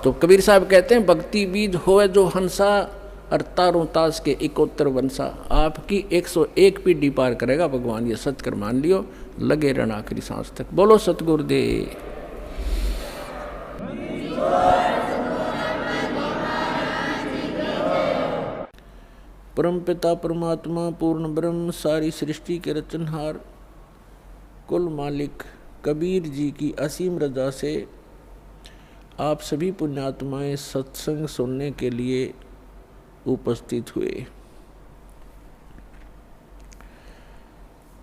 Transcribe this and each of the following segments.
तो कबीर साहब कहते हैं भक्ति बीज होए जो हंसा और तारों तास के इकोत्तर वंशा। आपकी 101 पीढ़ी पार करेगा भगवान, ये सत्कर मान लियो, लगे रहना आखिरी सांस तक। बोलो सतगुरुदेव। परम पिता परमात्मा पूर्ण ब्रह्म सारी सृष्टि के रचनहार कुल मालिक कबीर जी की असीम रजा से आप सभी पुण्यात्माएं सत्संग सुनने के लिए उपस्थित हुए।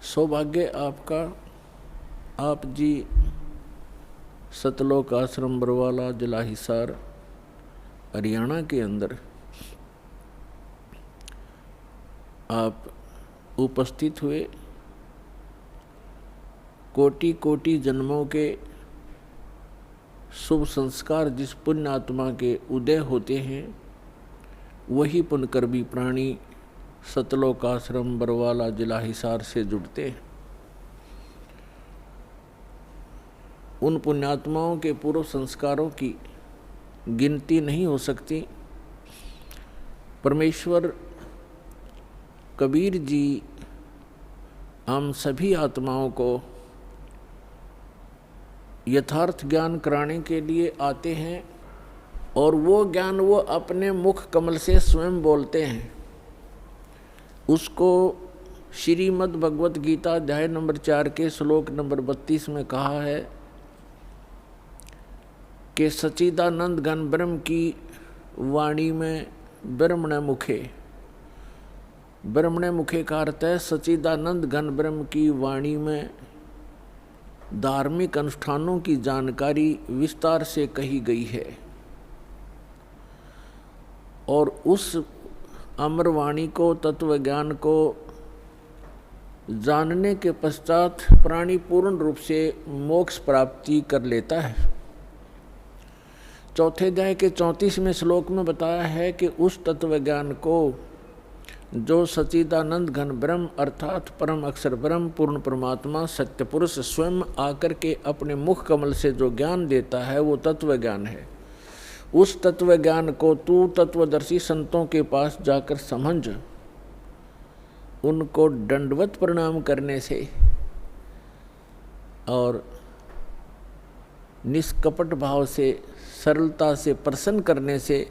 सौभाग्य आपका, आप जी सतलोक आश्रम बरवाला जिला हिसार हरियाणा के अंदर आप उपस्थित हुए। कोटि कोटि जन्मों के शुभ संस्कार जिस पुण्य आत्मा के उदय होते हैं, वही पुण्यकर्मी प्राणी सतलोक आश्रम बरवाला जिला हिसार से जुड़ते हैं। उन पुण्यात्माओं के पूर्व संस्कारों की गिनती नहीं हो सकती। परमेश्वर कबीर जी हम सभी आत्माओं को यथार्थ ज्ञान कराने के लिए आते हैं, और वो ज्ञान वो अपने मुख कमल से स्वयं बोलते हैं। उसको श्रीमद् भगवत गीता अध्याय नंबर 4 के श्लोक नंबर 32 में कहा है कि सच्चिदानंद घन ब्रह्म की वाणी में ब्रह्मण मुखे। ब्रह्मण मुखे का अर्थ है सच्चिदानंद घन ब्रह्म की वाणी में धार्मिक अनुष्ठानों की जानकारी विस्तार से कही गई है, और उस अमर वाणी को, तत्व ज्ञान को जानने के पश्चात प्राणी पूर्ण रूप से मोक्ष प्राप्ति कर लेता है। चौथे अध्याय के 34वें श्लोक में बताया है कि उस तत्व ज्ञान को जो सच्चिदानंद घन ब्रह्म अर्थात परम अक्षर ब्रह्म पूर्ण परमात्मा सत्य पुरुष स्वयं आकर के अपने मुख कमल से जो ज्ञान देता है, वो तत्व ज्ञान है। उस तत्व ज्ञान को तू तत्वदर्शी संतों के पास जाकर समझ, उनको दंडवत प्रणाम करने से और निष्कपट भाव से सरलता से प्रसन्न करने से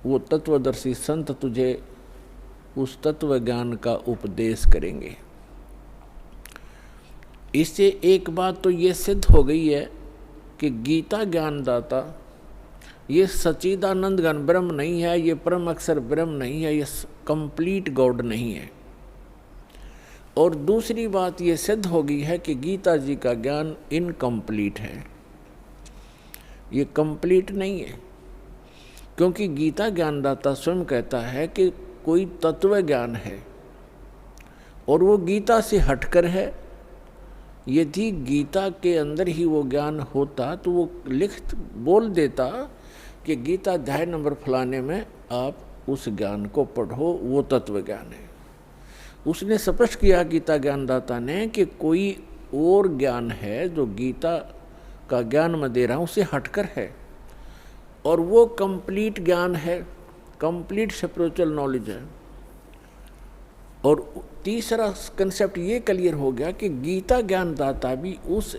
वो तत्वदर्शी संत तुझे उस तत्व ज्ञान का उपदेश करेंगे। इससे एक बात तो ये सिद्ध हो गई है कि गीता ज्ञानदाता ये सच्चिदानंद घन ब्रह्म नहीं है, ये परम अक्षर ब्रह्म नहीं है, ये कंप्लीट गॉड नहीं है। और दूसरी बात ये सिद्ध हो गई है कि गीता जी का ज्ञान इनकम्प्लीट है, ये कंप्लीट नहीं है। क्योंकि गीता ज्ञानदाता स्वयं कहता है कि कोई तत्व ज्ञान है और वो गीता से हटकर है। यदि गीता के अंदर ही वो ज्ञान होता तो वो बोल देता कि गीता अध्याय नंबर फलाने में आप उस ज्ञान को पढ़ो, वो तत्व ज्ञान है। उसने स्पष्ट किया गीता ज्ञानदाता ने कि कोई और ज्ञान है जो गीता का ज्ञान मैं दे रहा हूँ उससे हटकर है, और वो कंप्लीट ज्ञान है, कंप्लीट स्पिरिचुअल नॉलेज है। और तीसरा कंसेप्ट ये क्लियर हो गया कि गीता ज्ञानदाता भी उस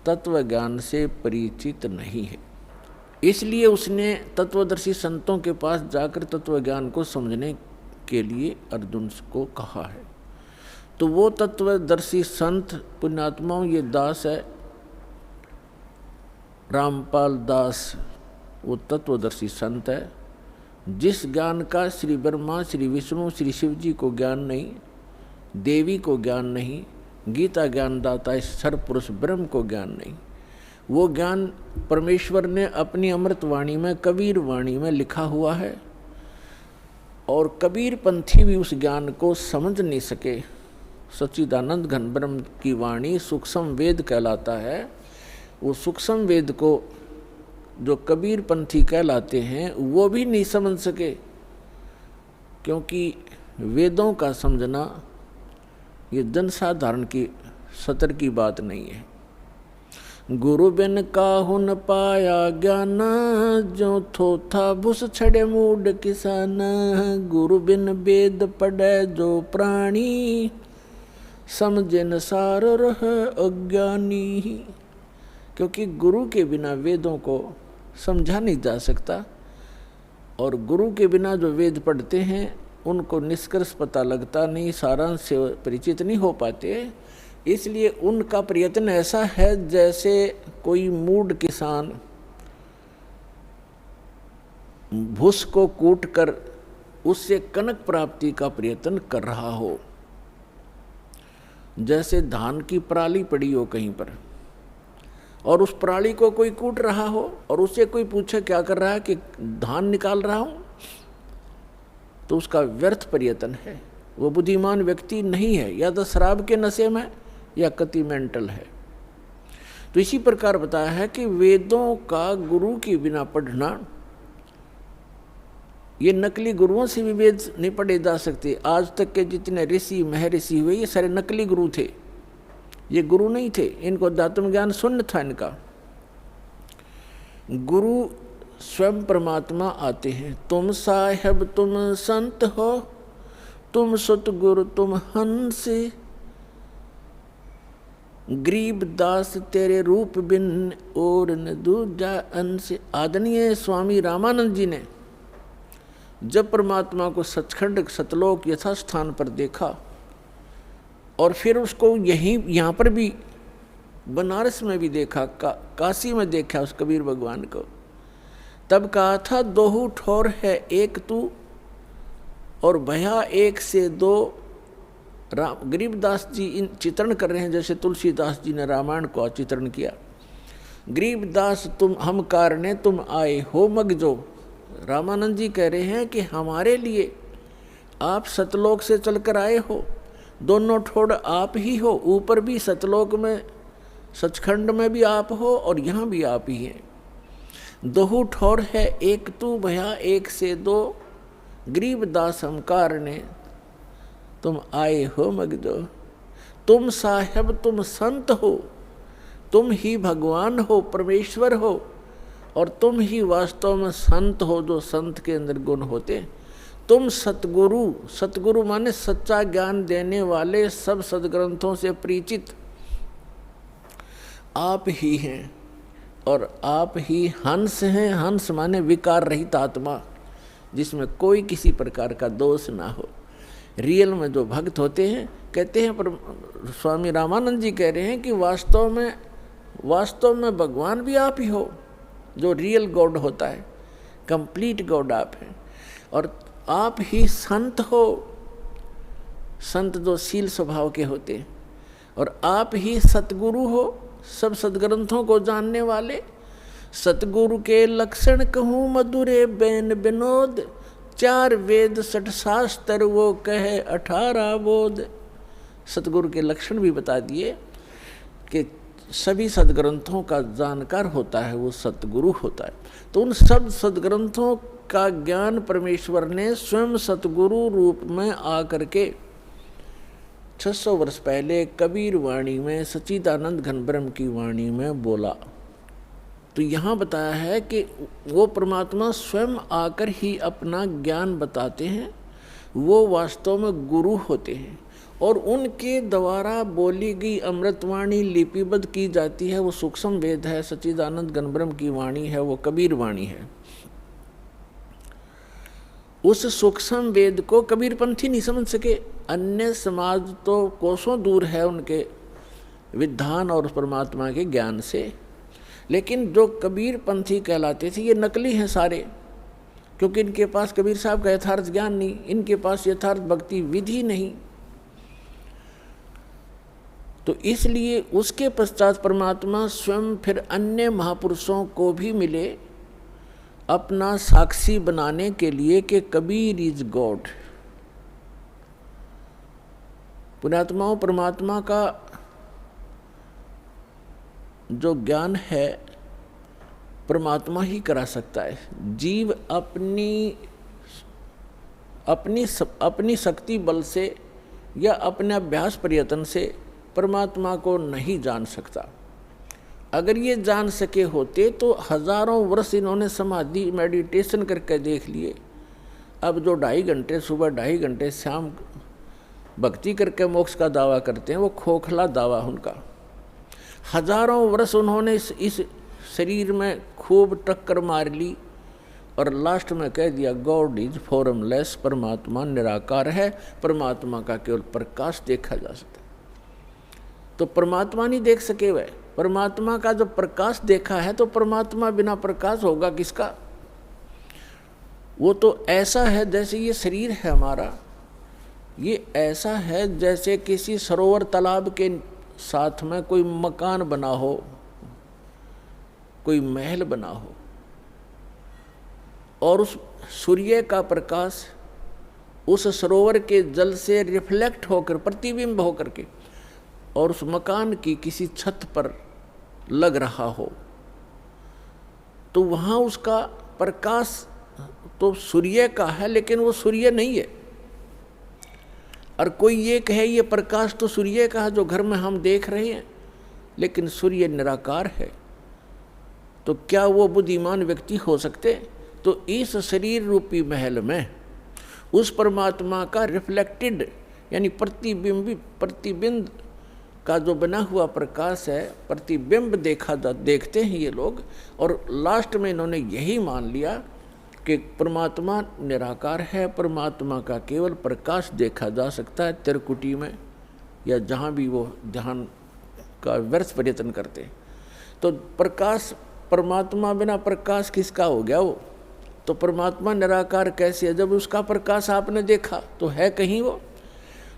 तत्व ज्ञान से परिचित नहीं है, इसलिए उसने तत्वदर्शी संतों के पास जाकर तत्व ज्ञान को समझने के लिए अर्जुन को कहा है। तो वो तत्वदर्शी संत पुण्यात्माओं, ये दास है रामपाल दास, वो तत्वदर्शी संत है जिस ज्ञान का श्री ब्रह्मा, श्री विष्णु, श्री शिव जी को ज्ञान नहीं, देवी को ज्ञान नहीं, गीता ज्ञानदाता इस सर्वपुरुष ब्रह्म को ज्ञान नहीं। वो ज्ञान परमेश्वर ने अपनी अमृत वाणी में, कबीर वाणी में लिखा हुआ है, और कबीर पंथी भी उस ज्ञान को समझ नहीं सके। सच्चिदानंद घन ब्रह्म की वाणी सूक्ष्म वेद कहलाता है। वो सूक्ष्म वेद को जो कबीर पंथी कहलाते हैं वो भी नहीं समझ सके, क्योंकि वेदों का समझना ये जनसाधारण की सतर की बात नहीं है। गुरु बिन काहू न पाया ज्ञान, जो थोथा भुस छड़े मूड किसान। गुरु बिन वेद पढ़े जो प्राणी, समझे न सार रह अज्ञानी। क्योंकि गुरु के बिना वेदों को समझा नहीं जा सकता, और गुरु के बिना जो वेद पढ़ते हैं उनको निष्कर्ष पता लगता नहीं, सारांश से परिचित नहीं हो पाते। इसलिए उनका प्रयत्न ऐसा है जैसे कोई मूढ़ किसान भूस को कूट कर उससे कनक प्राप्ति का प्रयत्न कर रहा हो। जैसे धान की पराली पड़ी हो कहीं पर, और उस पराली को कोई कूट रहा हो और उससे कोई पूछे क्या कर रहा है, कि धान निकाल रहा हूं, तो उसका व्यर्थ प्रयत्न है। वो बुद्धिमान व्यक्ति नहीं है, या तो शराब के नशे में या कति मेंटल है। तो इसी प्रकार बताया है कि वेदों का गुरु के बिना पढ़ना, ये नकली गुरुओं से भी वेद नहीं पढ़े जा सकते। आज तक के जितने ऋषि महर्षि हुए ये सारे नकली गुरु थे, ये गुरु नहीं थे। इनको अध्यात्म ज्ञान शून्य था इनका। गुरु स्वयं परमात्मा आते हैं। तुम साहेब तुम संत हो, तुम सतगुरु तुम हंस, गरीब दास तेरे रूप बिन और न दूजा अंश। आदरणीय स्वामी रामानंद जी ने जब परमात्मा को सचखंड सतलोक यथास्थान पर देखा, और फिर उसको यहाँ पर भी बनारस में भी देखा, काशी में देखा उस कबीर भगवान को, तब कहा था दोहू ठोर है एक तू, और भया एक से दो। गरीबदास जी इन चित्रण कर रहे हैं जैसे तुलसीदास जी ने रामायण को चित्रण किया। गरीबदास तुम हम कारणे तुम आए हो मगजो। रामानंद जी कह रहे हैं कि हमारे लिए आप सतलोक से चलकर आए हो, दोनों ठोड़ आप ही हो, ऊपर भी सतलोक में सचखंड में भी आप हो और यहाँ भी आप ही हैं। दोहू ठोर है एक तू, भया एक से दो, गरीबदास हम कारणे तुम आए हो मगजो। तुम साहेब तुम संत हो, तुम ही भगवान हो, परमेश्वर हो, और तुम ही वास्तव में संत हो जो संत के अंदर गुण होते। तुम सतगुरु, सतगुरु माने सच्चा ज्ञान देने वाले, सब सदग्रंथों से परिचित आप ही हैं, और आप ही हंस हैं। हंस माने विकार रहित आत्मा, जिसमें कोई किसी प्रकार का दोष ना हो। रियल में जो भक्त होते हैं, कहते हैं, पर स्वामी रामानंद जी कह रहे हैं कि वास्तव में भगवान भी आप ही हो, जो रियल गॉड होता है, कंप्लीट गॉड आप हैं। और आप ही संत हो, संत जो शील स्वभाव के होते हैं, और आप ही सतगुरु हो, सब सदग्रंथों को जानने वाले। सतगुरु के लक्षण कहूँ मधुरे बैन विनोद, चार वेद सठ शास्त्र वो कहे 18 बोध। सतगुरु के लक्षण भी बता दिए कि सभी सदग्रंथों का जानकार होता है वो सतगुरु होता है। तो उन सब सदग्रंथों का ज्ञान परमेश्वर ने स्वयं सतगुरु रूप में आकर के 600 वर्ष पहले कबीर वाणी में, सच्चिदानंद घन ब्रह्म की वाणी में बोला। तो यहाँ बताया है कि वो परमात्मा स्वयं आकर ही अपना ज्ञान बताते हैं, वो वास्तव में गुरु होते हैं, और उनके द्वारा बोली गई अमृतवाणी लिपिबद्ध की जाती है। वो सूक्ष्म वेद है, सच्चिदानंद घन ब्रह्म की वाणी है, वो कबीर वाणी है। उस सूक्ष्म वेद को कबीरपंथी नहीं समझ सके। अन्य समाज तो कोसों दूर है उनके विधान और परमात्मा के ज्ञान से, लेकिन जो कबीरपंथी कहलाते थे ये नकली हैं सारे, क्योंकि इनके पास कबीर साहब का यथार्थ ज्ञान नहीं, इनके पास यथार्थ भक्ति विधि नहीं। तो इसलिए उसके पश्चात परमात्मा स्वयं फिर अन्य महापुरुषों को भी मिले अपना साक्षी बनाने के लिए कि कबीर इज गॉड। पुण्यात्माओं, परमात्मा का जो ज्ञान है परमात्मा ही करा सकता है। जीव अपनी शक्ति बल से या अपने अभ्यास प्रयत्न से परमात्मा को नहीं जान सकता। अगर ये जान सके होते तो हजारों वर्ष इन्होंने समाधि मेडिटेशन करके देख लिए। अब जो 2.5 घंटे सुबह 2.5 घंटे शाम भक्ति करके मोक्ष का दावा करते हैं, वो खोखला दावा उनका। हजारों वर्ष उन्होंने इस शरीर में खूब टक्कर मार ली और लास्ट में कह दिया गॉड इज फॉर्मलेस, परमात्मा निराकार है, परमात्मा का केवल प्रकाश देखा जा सकता है। तो परमात्मा नहीं देख सके वह, परमात्मा का जो प्रकाश देखा है, तो परमात्मा बिना प्रकाश होगा किसका? वो तो ऐसा है जैसे ये शरीर है हमारा, ये ऐसा है जैसे किसी सरोवर तालाब के साथ में कोई मकान बना हो, कोई महल बना हो, और उस सूर्य का प्रकाश उस सरोवर के जल से रिफ्लेक्ट होकर, प्रतिबिंब होकर के, और उस मकान की किसी छत पर लग रहा हो, तो वहाँ उसका प्रकाश तो सूर्य का है, लेकिन वो सूर्य नहीं है। और कोई ये कहे ये प्रकाश तो सूर्य का है जो घर में हम देख रहे हैं, लेकिन सूर्य निराकार है, तो क्या वो बुद्धिमान व्यक्ति हो सकते? तो इस शरीर रूपी महल में उस परमात्मा का रिफ्लेक्टेड यानी प्रतिबिंब का जो बना हुआ प्रकाश है, प्रतिबिंब देखते हैं ये लोग। और लास्ट में इन्होंने यही मान लिया कि परमात्मा निराकार है, परमात्मा का केवल प्रकाश देखा जा सकता है त्रिकुटी में या जहाँ भी वो ध्यान का व्यर्थ प्रयत्न करते हैं। तो प्रकाश, परमात्मा बिना प्रकाश किसका हो गया वो? तो परमात्मा निराकार कैसे है? जब उसका प्रकाश आपने देखा तो है कहीं वो?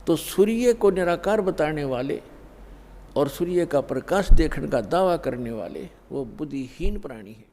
तो सूर्य को निराकार बताने वाले और सूर्य का प्रकाश देखने का दावा करने वाले वो बुद्धिहीन प्राणी है।